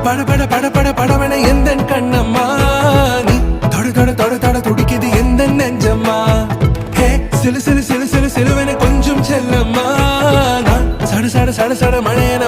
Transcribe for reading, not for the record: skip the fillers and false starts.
பட பட பட பட படவன எந்த கண்ணம்மா நீ தொட தொட தொட தொட துடிக்குது எந்த நெஞ்சம்மா ஹே சிலு சிலு சிலு சிலு சிலுவன கொஞ்சம் செல்லம்மா நான் சட சட சட சட மழையன